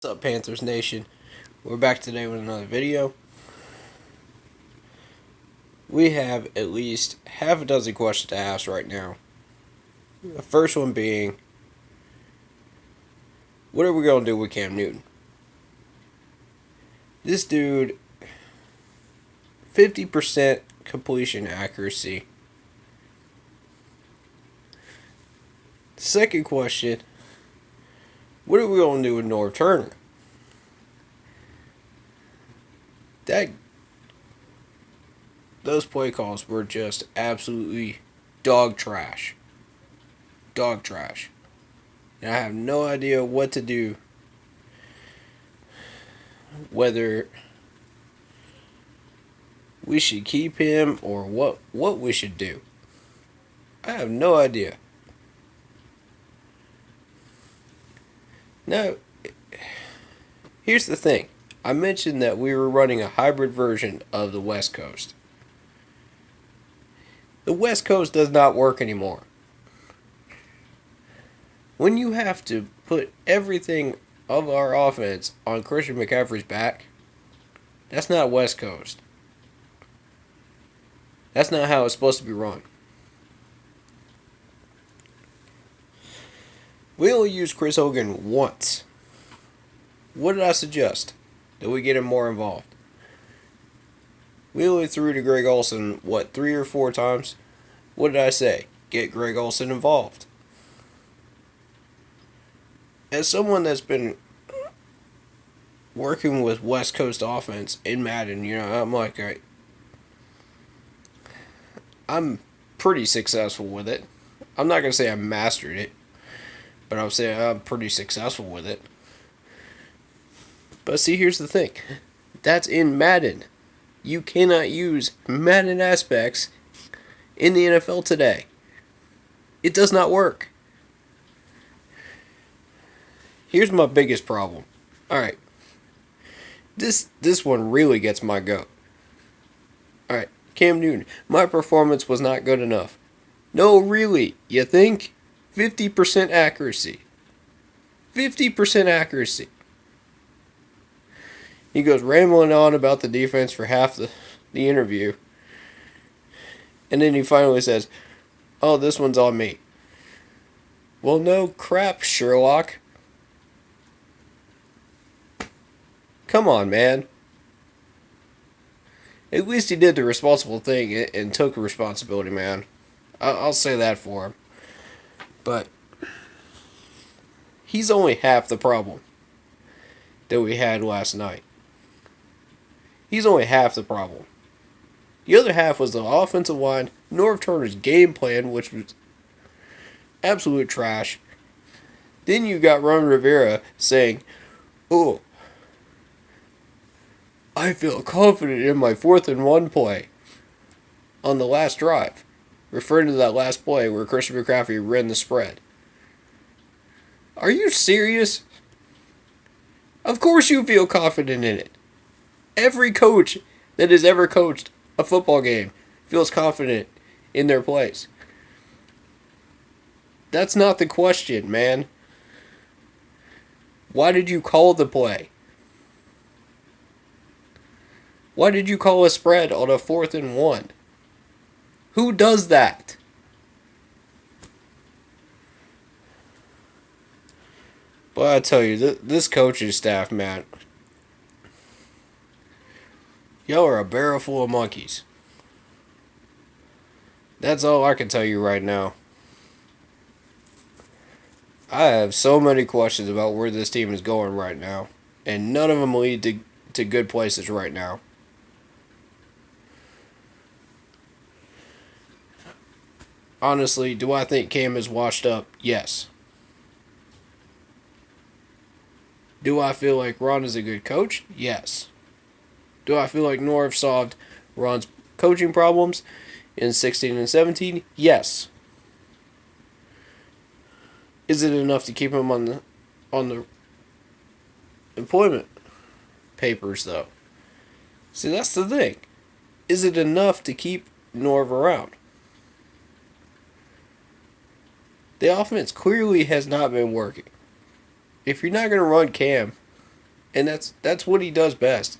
What's up, Panthers Nation? We're back today with another video. We have at least half a dozen questions to ask right now. The first one being, what are we going to do with Cam Newton? This dude, 50% completion accuracy. Second question, what are we going to do with Norv Turner? Those play calls were just absolutely dog trash. Dog trash. And I have no idea what to do. Whether we should keep him or what we should do. I have no idea. Now, here's the thing. I mentioned that we were running a hybrid version of the West Coast. The West Coast does not work anymore. When you have to put everything of our offense on Christian McCaffrey's back, that's not West Coast. That's not how it's supposed to be run. We only used Chris Hogan once. What did I suggest? That we get him more involved. We only threw to Greg Olsen, 3 or 4 times? What did I say? Get Greg Olsen involved. As someone that's been working with West Coast offense in Madden, I'm pretty successful with it. I'm not going to say I mastered it, but I'll say I'm pretty successful with it. But see, here's the thing. That's in Madden. You cannot use Madden aspects in the NFL today. It does not work. Here's my biggest problem. Alright. This one really gets my goat. Alright, Cam Newton. My performance was not good enough. No, really. You think? 50% accuracy. 50% accuracy. He goes rambling on about the defense for half the interview. And then he finally says, "Oh, this one's on me." Well, no crap, Sherlock. Come on, man. At least he did the responsible thing and took responsibility, man. I'll say that for him. But he's only half the problem that we had last night. He's only half the problem. The other half was the offensive line, Norv Turner's game plan, which was absolute trash. Then you got Ron Rivera saying, "Oh, I feel confident in my 4th and 1 play on the last drive," referring to that last play where Christian McCaffrey ran the spread. Are you serious? Of course you feel confident in it. Every coach that has ever coached a football game feels confident in their plays. That's not the question, man. Why did you call the play? Why did you call a spread on a 4th and 1? Who does that? But I tell you, this coaching staff, man, y'all are a barrel full of monkeys. That's all I can tell you right now. I have so many questions about where this team is going right now, and none of them lead to good places right now. Honestly, do I think Cam is washed up? Yes. Do I feel like Ron is a good coach? Yes. Do I feel like Norv solved Ron's coaching problems in 16 and 17? Yes. Is it enough to keep him on the employment papers, though? See, that's the thing. Is it enough to keep Norv around? The offense clearly has not been working. If you're not going to run Cam, And that's what he does best.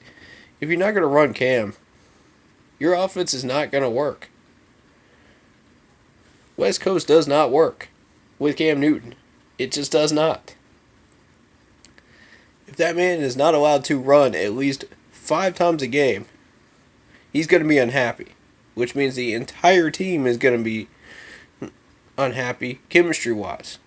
If you're not going to run Cam, your offense is not going to work. West Coast does not work with Cam Newton. It just does not. If that man is not allowed to run at least 5 times a game, he's going to be unhappy, which means the entire team is going to be unhappy chemistry-wise.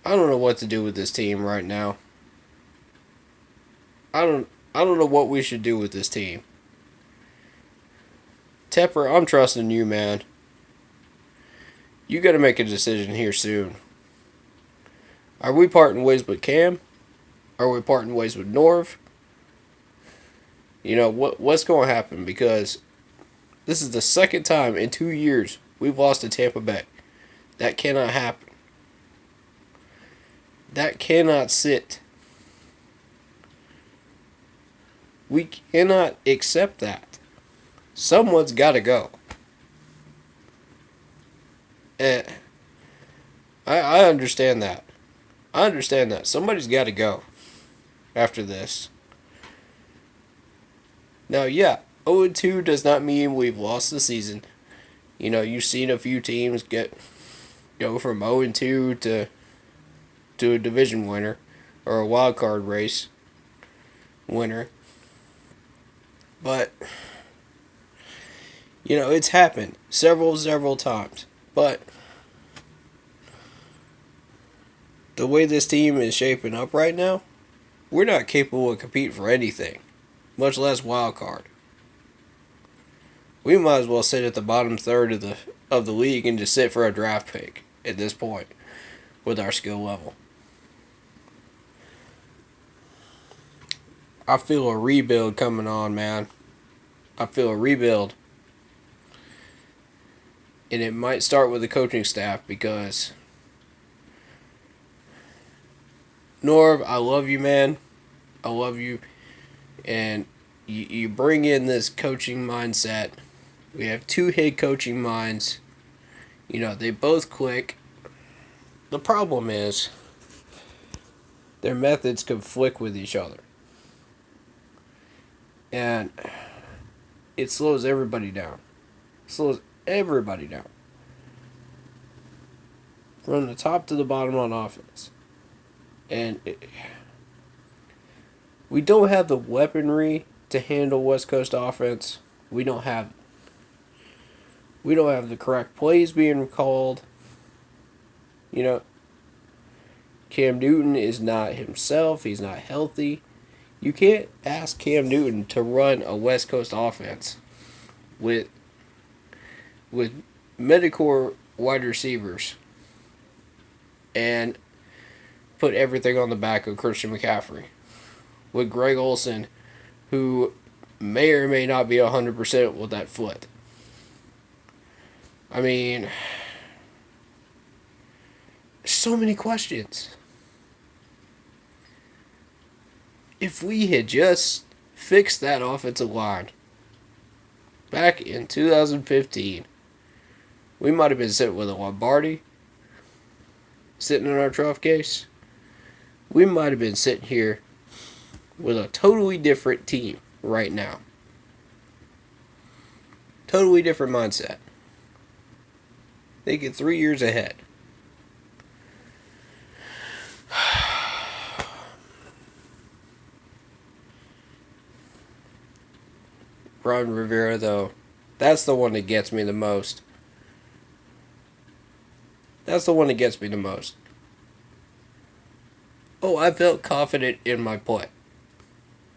I don't know what to do with this team right now. I don't know what we should do with this team. Tepper, I'm trusting you, man. You got to make a decision here soon. Are we parting ways with Cam? Are we parting ways with Norv? You know, what's going to happen? Because this is the second time in 2 years we've lost to Tampa Bay. That cannot happen. That cannot sit. We cannot accept that. Someone's got to go. And I understand that. I understand that. Somebody's got to go after this. Now, yeah, 0-2 does not mean we've lost the season. You know, you've seen a few teams go from 0-2 to a division winner or a wild card race winner. But, you know, it's happened several times. But the way this team is shaping up right now, we're not capable of competing for anything, much less wild card. We might as well sit at the bottom third of the league and just sit for a draft pick at this point with our skill level. I feel a rebuild coming on, man. I feel a rebuild. And it might start with the coaching staff because Norv, I love you, man. I love you. And you bring in this coaching mindset. We have 2 head coaching minds. You know, they both click. The problem is their methods conflict with each other. And it slows everybody down. Slows everybody down. From the top to the bottom on offense. And we don't have the weaponry to handle West Coast offense. We don't have the correct plays being called. You know, Cam Newton is not himself. He's not healthy. You can't ask Cam Newton to run a West Coast offense with mid-core wide receivers and put everything on the back of Christian McCaffrey. With Greg Olsen, who may or may not be 100% with that foot. I mean, so many questions. If we had just fixed that offensive line back in 2015, we might have been sitting with a Lombardi, sitting in our trough case. We might have been sitting here with a totally different team right now. Totally different mindset. They get 3 years ahead. Ron Rivera, though, that's the one that gets me the most. That's the one that gets me the most. Oh, I felt confident in my play.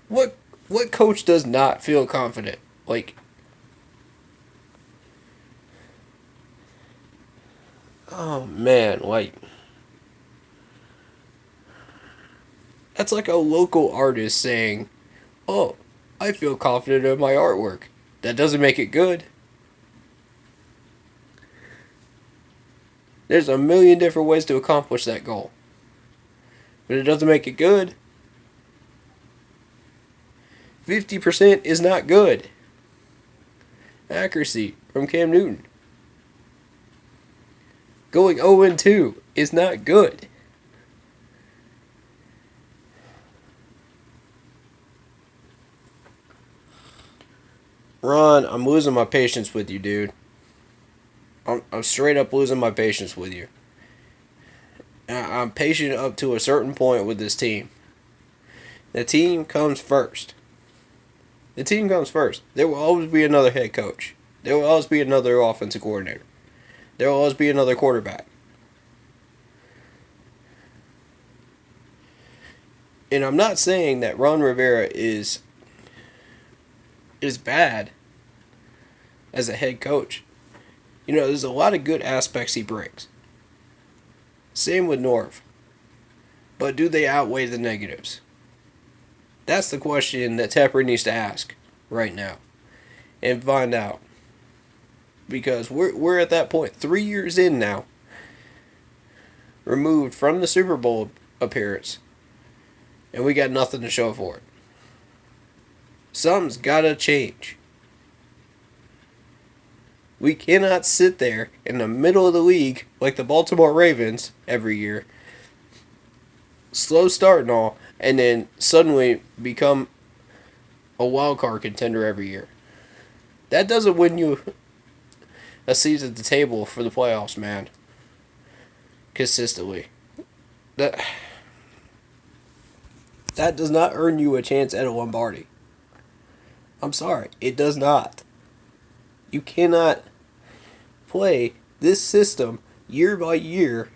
What coach does not feel confident? Like, oh man, like, that's like a local artist saying, oh, I feel confident in my artwork. That doesn't make it good. There's a million different ways to accomplish that goal. But it doesn't make it good. 50% is not good. accuracy from Cam Newton. Going 0-2 is not good. Ron, I'm losing my patience with you, dude. I'm straight up losing my patience with you. I'm patient up to a certain point with this team. The team comes first. The team comes first. There will always be another head coach. There will always be another offensive coordinator. There will always be another quarterback. And I'm not saying that Ron Rivera is bad as a head coach. You know, there's a lot of good aspects he brings. Same with Norv. But do they outweigh the negatives? That's the question that Tepper needs to ask right now and find out. Because we're at that point, 3 years in now, removed from the Super Bowl appearance, and we got nothing to show for it. Something's gotta change. We cannot sit there in the middle of the league like the Baltimore Ravens every year, slow start and all, and then suddenly become a wild card contender every year. That doesn't win you a seat at the table for the playoffs, man. Consistently. That does not earn you a chance at a Lombardi. I'm sorry, it does not. You cannot play this system year by year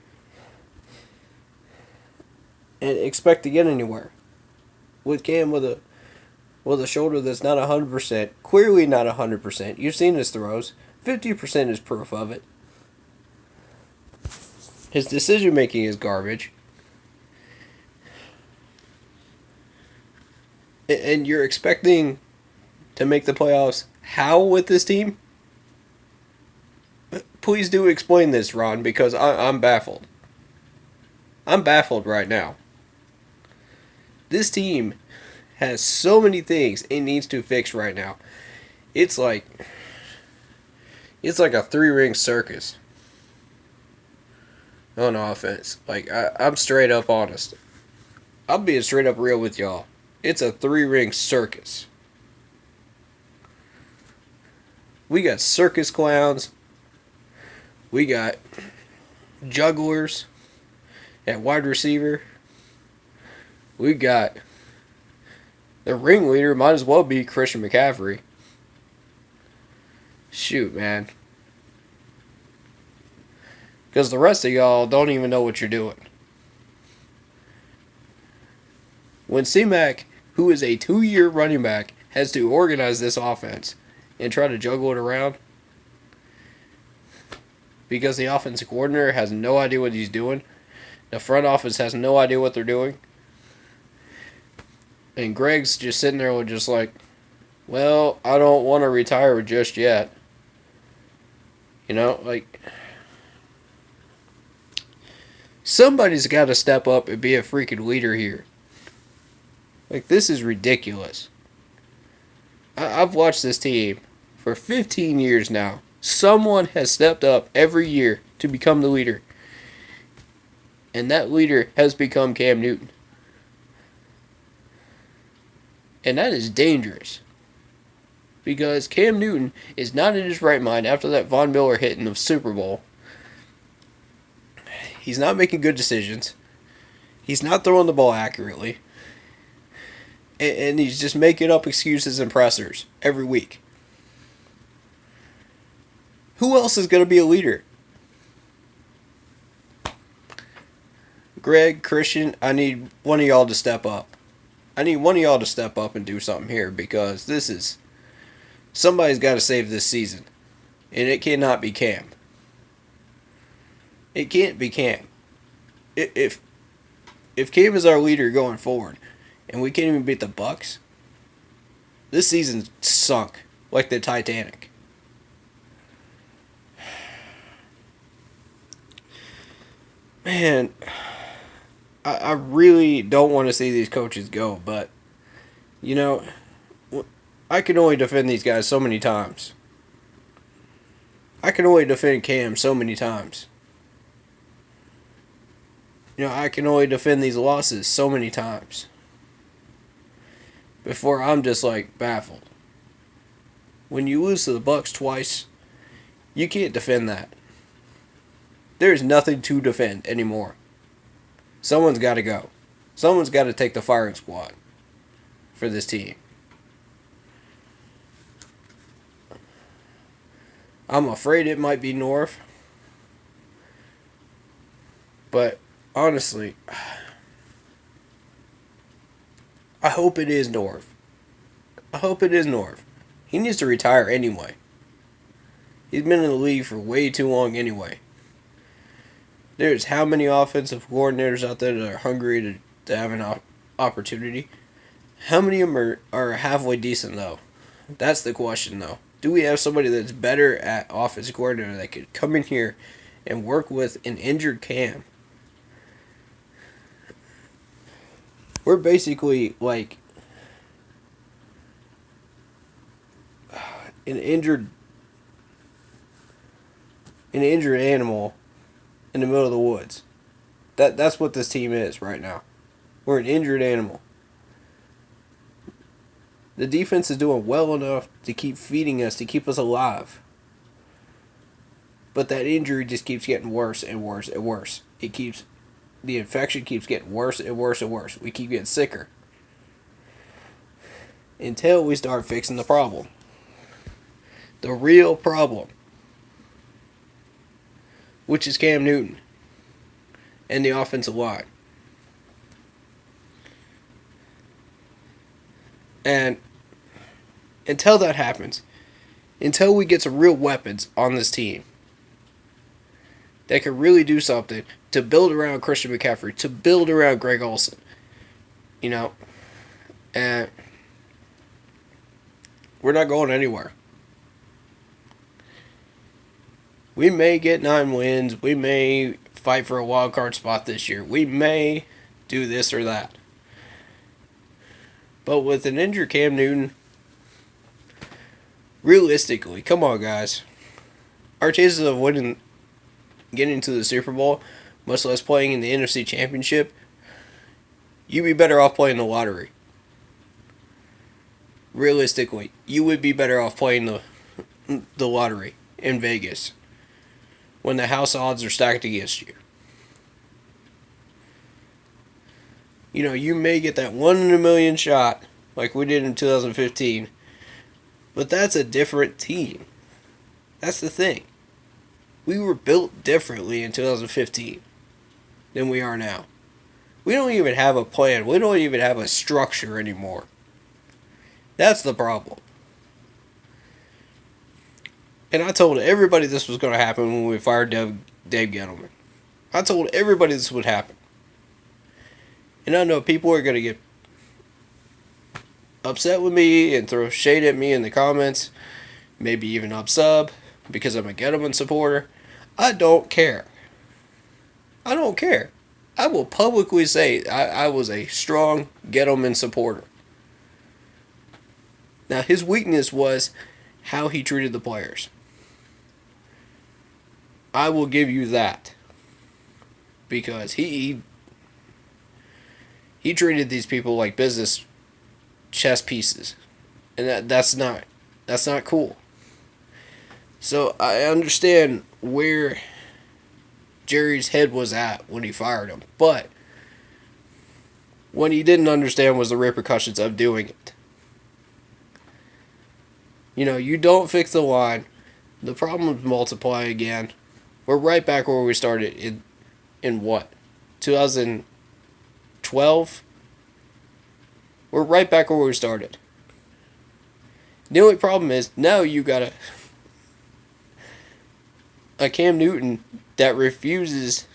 and expect to get anywhere. With Cam with a shoulder that's not 100%, clearly not 100%. You've seen his throws. 50% is proof of it. His decision making is garbage. And you're expecting to make the playoffs how with this team? Please do explain this, Ron, because I'm baffled. I'm baffled right now. This team has so many things it needs to fix right now. It's like a three-ring circus on offense. Like, I'm straight up honest. I'm being straight up real with y'all. It's a three-ring circus. We got circus clowns. We got jugglers at wide receiver. We got the ringleader, might as well be Christian McCaffrey. Shoot, man. Because the rest of y'all don't even know what you're doing. When C-Mac, who is a 2-year running back, has to organize this offense and try to juggle it around because the offensive coordinator has no idea what he's doing, the front office has no idea what they're doing, and Greg's just sitting there with just like, well, I don't want to retire just yet. You know, like, somebody's got to step up and be a freaking leader here. Like, this is ridiculous. I've watched this team for 15 years now. Someone has stepped up every year to become the leader. And that leader has become Cam Newton. And that is dangerous. Because Cam Newton is not in his right mind after that Von Miller hit in the Super Bowl. He's not making good decisions. He's not throwing the ball accurately. And he's just making up excuses and pressers every week. Who else is going to be a leader? Greg, Christian, I need one of y'all to step up. I need one of y'all to step up and do something here because this is... Somebody's got to save this season. And it cannot be Cam. It can't be Cam. If Cam is our leader going forward, and we can't even beat the Bucks, this season sunk like the Titanic. Man, I really don't want to see these coaches go, but, you know, I can only defend these guys so many times. I can only defend Cam so many times. I can only defend these losses so many times before I'm just like baffled. When you lose to the Bucks twice, you can't defend that. There's nothing to defend anymore. Someone's got to go. Someone's got to take the firing squad for this team. I'm afraid it might be North. But honestly, I hope it is North. I hope it is North. He needs to retire anyway. He's been in the league for way too long anyway. There's how many offensive coordinators out there that are hungry to have an opportunity? How many of them are halfway decent, though? That's the question, though. Do we have somebody that's better at offensive coordinator that could come in here and work with an injured Cam? We're basically like an injured animal in the middle of the woods. That's what this team is right now. We're an injured animal. The defense is doing well enough to keep feeding us, to keep us alive. But that injury just keeps getting worse and worse and worse. The infection keeps getting worse and worse and worse. We keep getting sicker. Until we start fixing the problem. The real problem. Which is Cam Newton. And the offensive line. And until that happens, until we get some real weapons on this team that can really do something to build around Christian McCaffrey, to build around Greg Olsen, and we're not going anywhere. We may get 9 wins. We may fight for a wild card spot this year. We may do this or that. But with an injured Cam Newton, realistically, come on, guys. Our chances of getting to the Super Bowl, much less playing in the NFC Championship, you'd be better off playing the lottery. Realistically, you would be better off playing the lottery in Vegas when the house odds are stacked against you. You may get that 1 in a million shot like we did in 2015, but that's a different team. That's the thing. We were built differently in 2015 than we are now. We don't even have a plan. We don't even have a structure anymore. That's the problem. And I told everybody this was going to happen when we fired Dave Gettleman. I told everybody this would happen. And I know people are going to get upset with me and throw shade at me in the comments. Maybe even up-sub because I'm a Gettleman supporter. I don't care. I don't care. I will publicly say I was a strong Gettleman supporter. Now, his weakness was how he treated the players. I will give you that. Because he treated these people like business chess pieces. And that's not cool. So I understand where Jerry's head was at when he fired him. But what he didn't understand was the repercussions of doing it. You don't fix the line. The problems multiply again. We're right back where we started in what? 2012? We're right back where we started. The only problem is now you got a Cam Newton that refuses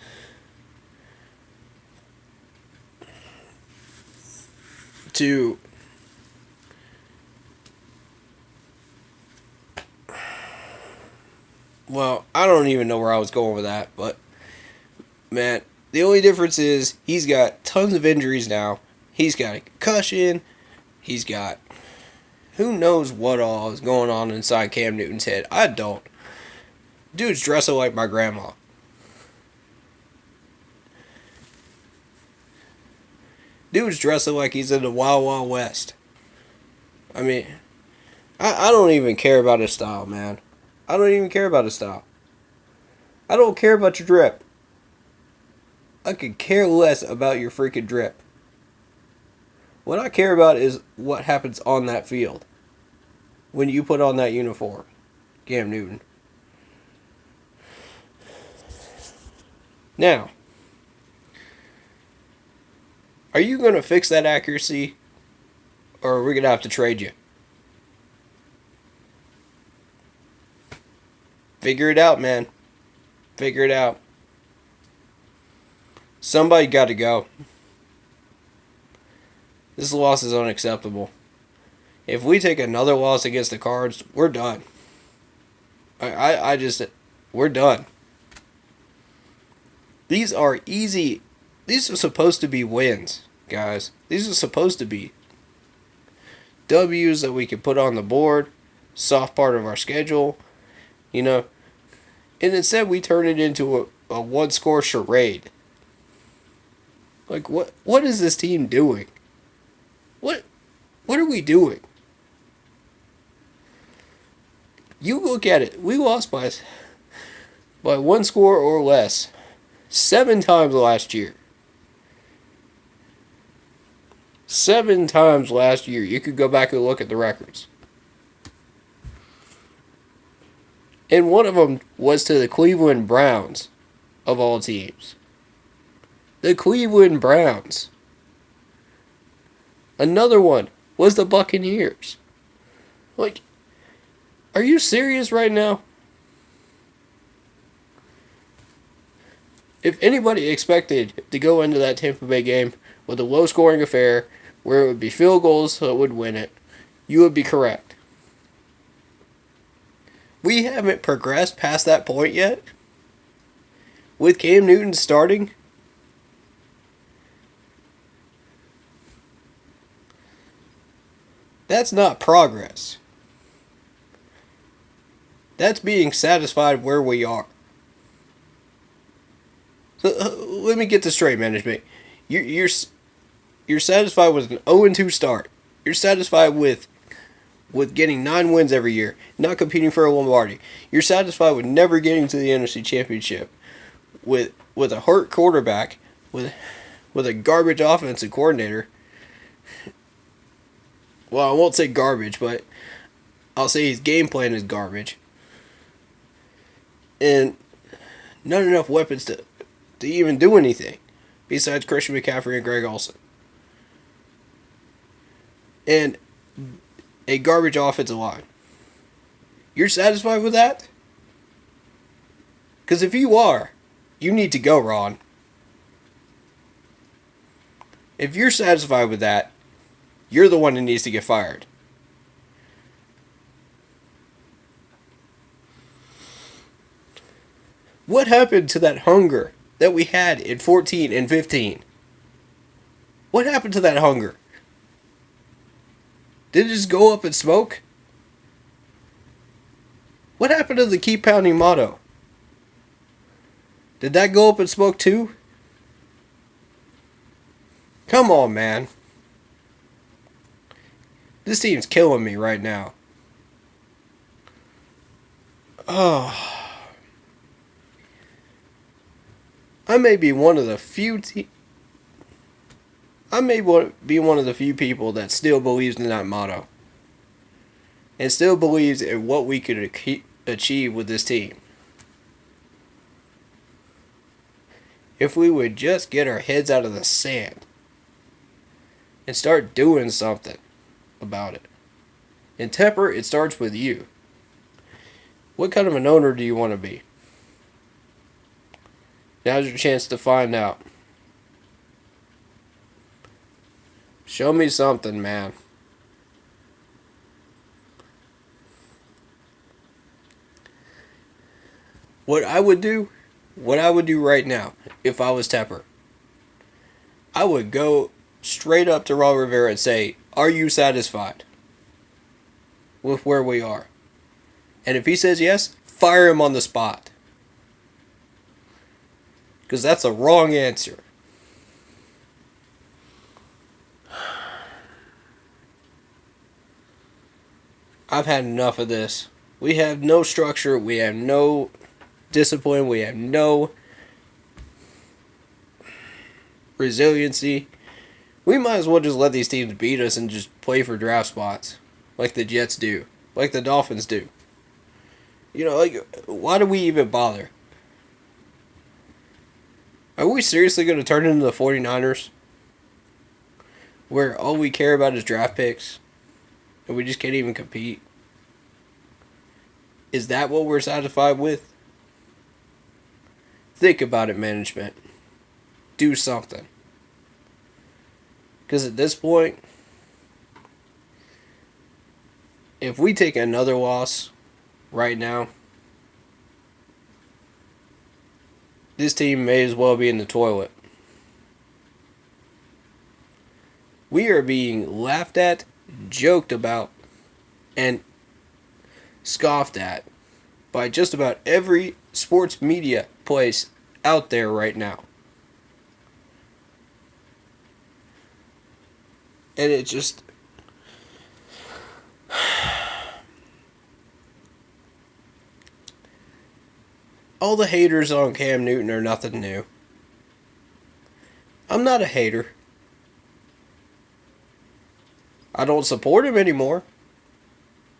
to well, I don't even know where I was going with that, but man, the only difference is he's got tons of injuries now. He's got a concussion. He's got who knows what all is going on inside Cam Newton's head. I don't. Dude's dressing like my grandma. Dude's dressing like he's in the Wild Wild West. I mean, I don't even care about his style, man. I don't even care about his style. I don't care about your drip. I could care less about your freaking drip. What I care about is what happens on that field when you put on that uniform, Cam Newton. Now, are you going to fix that accuracy, or are we going to have to trade you? Figure it out, man. Figure it out. Somebody got to go. This loss is unacceptable. If we take another loss against the Cards, we're done. We're done. These are easy. These are supposed to be wins, guys. These are supposed to be W's that we can put on the board, soft part of our schedule, And instead we turn it into a one-score charade. Like, what is this team doing? What are we doing? You look at it. We lost by one score or less 7 times last year. 7 times last year. You could go back and look at the records. And one of them was to the Cleveland Browns, of all teams. The Cleveland Browns. Another one was the Buccaneers. Like, are you serious right now? If anybody expected to go into that Tampa Bay game with a low-scoring affair where it would be field goals that would win it, you would be correct. We haven't progressed past that point yet. With Cam Newton starting, that's not progress. That's being satisfied where we are. So, let me get this straight, management. You're satisfied with an 0-2 start. You're satisfied with getting 9 wins every year, not competing for a Lombardi. You're satisfied with never getting to the NFC Championship, with a hurt quarterback, with a garbage offensive coordinator. Well, I won't say garbage, but I'll say his game plan is garbage. And not enough weapons to even do anything besides Christian McCaffrey and Greg Olsen. And a garbage offensive line. You're satisfied with that? Because if you are, you need to go, Ron. If you're satisfied with that, you're the one that needs to get fired. What happened to that hunger that we had in 14 and 15? What happened to that hunger? Did it just go up in smoke? What happened to the keep pounding motto? Did that go up in smoke too? Come on, man. This team's killing me right now. Oh. I may be one of the few people that still believes in that motto. And still believes in what we could achieve with this team. If we would just get our heads out of the sand and start doing something about it. And Tepper, it starts with you. What kind of an owner do you want to be? Now's your chance to find out. Show me something, man. What I would do right now, if I was Tepper, I would go straight up to Ron Rivera and say, are you satisfied with where we are? And if he says yes, fire him on the spot. Because that's a wrong answer. I've had enough of this. We have no structure. We have no discipline. We have no resiliency. We might as well just let these teams beat us and just play for draft spots. Like the Jets do. Like the Dolphins do. You know, like, why do we even bother? Are we seriously going to turn into the 49ers? Where all we care about is draft picks? And we just can't even compete? Is that what we're satisfied with? Think about it, management. Do something. Because at this point, if we take another loss right now, this team may as well be in the toilet. We are being laughed at, joked about, and scoffed at by just about every sports media place out there right now. And it just... all the haters on Cam Newton are nothing new. I'm not a hater. I don't support him anymore.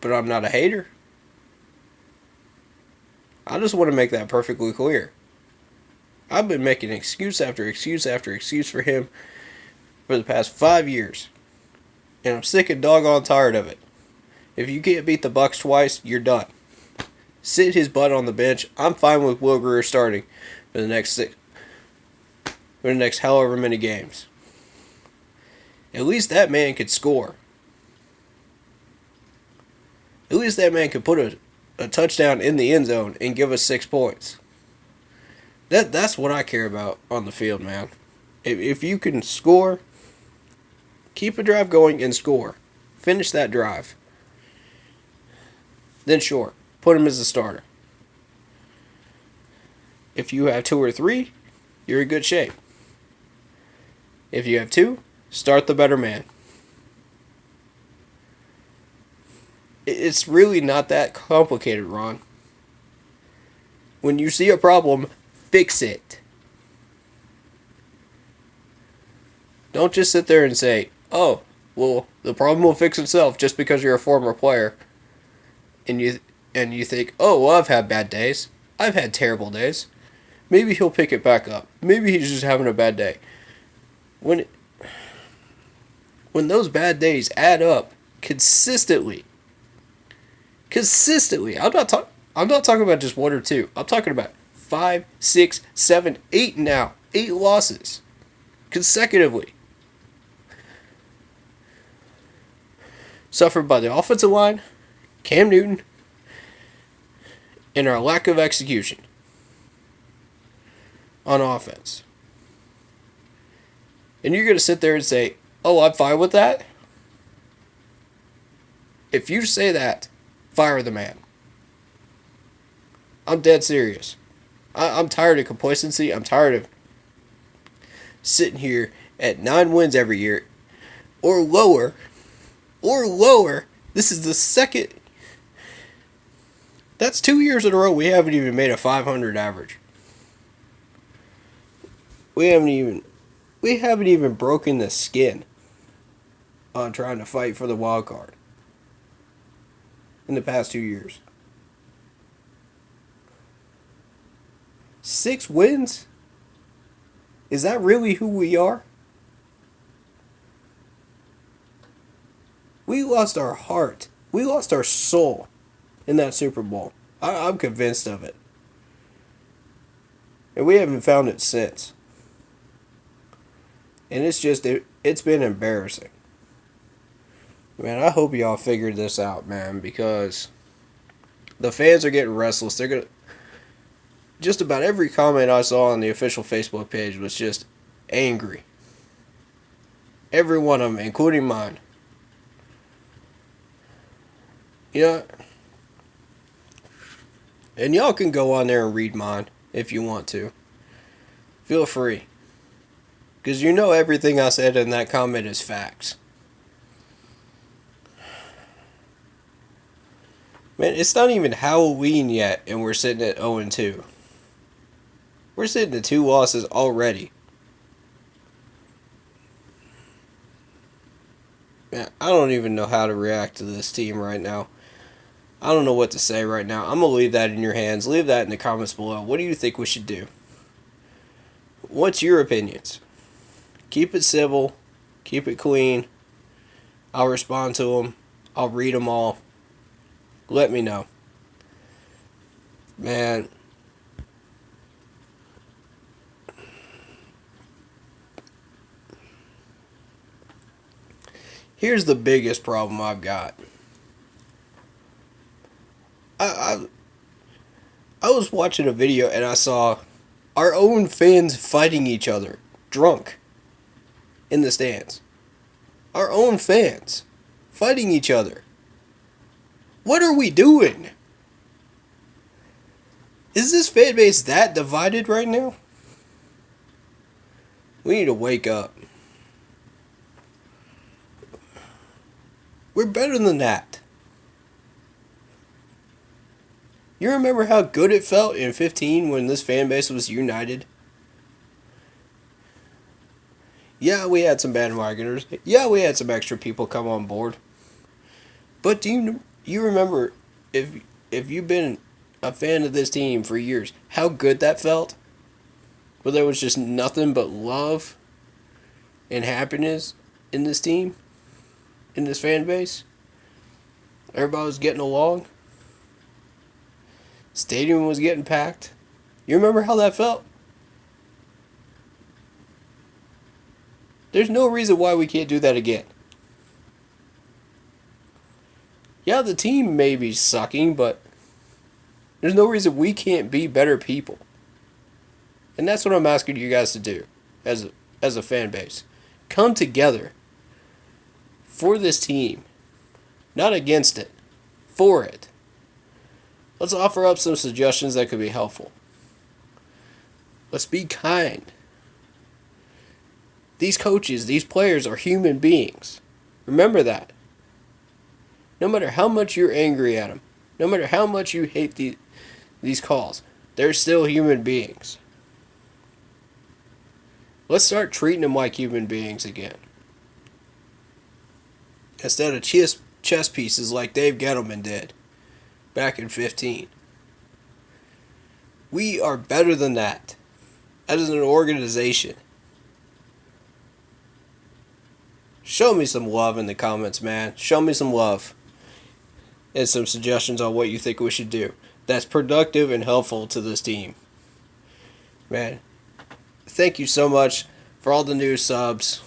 But I'm not a hater. I just want to make that perfectly clear. I've been making excuse after excuse after excuse for him for the past 5 years. And I'm sick and doggone tired of it. If you can't beat the Bucks twice, you're done. Sit his butt on the bench. I'm fine with Will Grier starting for the next however many games. At least that man could score. At least that man could put a touchdown in the end zone and give us 6 points. That's what I care about on the field, man. If you can score, keep a drive going and score. Finish that drive. Then sure, put him as a starter. If you have 2 or 3, you're in good shape. If you have 2, start the better man. It's really not that complicated, Ron. When you see a problem, fix it. Don't just sit there and say, oh, well, the problem will fix itself just because you're a former player. And you think, oh, well, I've had bad days. I've had terrible days. Maybe he'll pick it back up. Maybe he's just having a bad day. When those bad days add up consistently, I'm not talking about just 1 or 2. I'm talking about 5, 6, 7, 8 now. 8 losses consecutively. Suffered by the offensive line, Cam Newton, and our lack of execution on offense. And you're going to sit there and say, oh, I'm fine with that? If you say that, fire the man. I'm dead serious. I'm tired of complacency. I'm tired of sitting here at 9 wins every year or lower. This is the second. That's 2 years in a row we haven't even made a 500 average. We haven't even broken the skin on trying to fight for the wild card in the past 2 years. 6 wins? Is that really who we are? We lost our heart. We lost our soul in that Super Bowl. I'm convinced of it. And we haven't found it since. And it's been embarrassing. Man, I hope y'all figured this out, man, because the fans are getting restless. They're gonna... Just about every comment I saw on the official Facebook page was just angry. Every one of them, including mine. You know, And y'all can go on there and read mine if you want to. Feel free. Because you know everything I said in that comment is facts. Man, it's not even Halloween yet, and we're sitting at 0-2. We're sitting at 2 losses already. Man, I don't even know how to react to this team right now. I don't know what to say right now. I'm going to leave that in your hands. Leave that in the comments below. What do you think we should do? What's your opinions? Keep it civil. Keep it clean. I'll respond to them. I'll read them all. Let me know. Man. Here's the biggest problem I've got. I was watching a video and I saw our own fans fighting each other, drunk, in the stands. Our own fans fighting each other. What are we doing? Is this fan base that divided right now? We need to wake up. We're better than that. You remember how good it felt in 15 when this fan base was united? Yeah, we had some bandwagoners. Yeah, we had some extra people come on board. But do you remember if you've been a fan of this team for years, how good that felt? Where there was just nothing but love and happiness in this team, in this fan base. Everybody was getting along. Stadium was getting packed. You remember how that felt? There's no reason why we can't do that again. Yeah, the team may be sucking, but there's no reason we can't be better people. And that's what I'm asking you guys to do as a fan base. Come together for this team. Not against it. For it. Let's offer up some suggestions that could be helpful. Let's be kind. These coaches, these players are human beings. Remember that. No matter how much you're angry at them, no matter how much you hate these calls, they're still human beings. Let's start treating them like human beings again. Instead of chess pieces like Dave Gettleman did back in 15. We are better than that. As an organization. Show me some love in the comments, man. Show me some love. And some suggestions on what you think we should do. That's productive and helpful to this team. Man, thank you so much for all the new subs.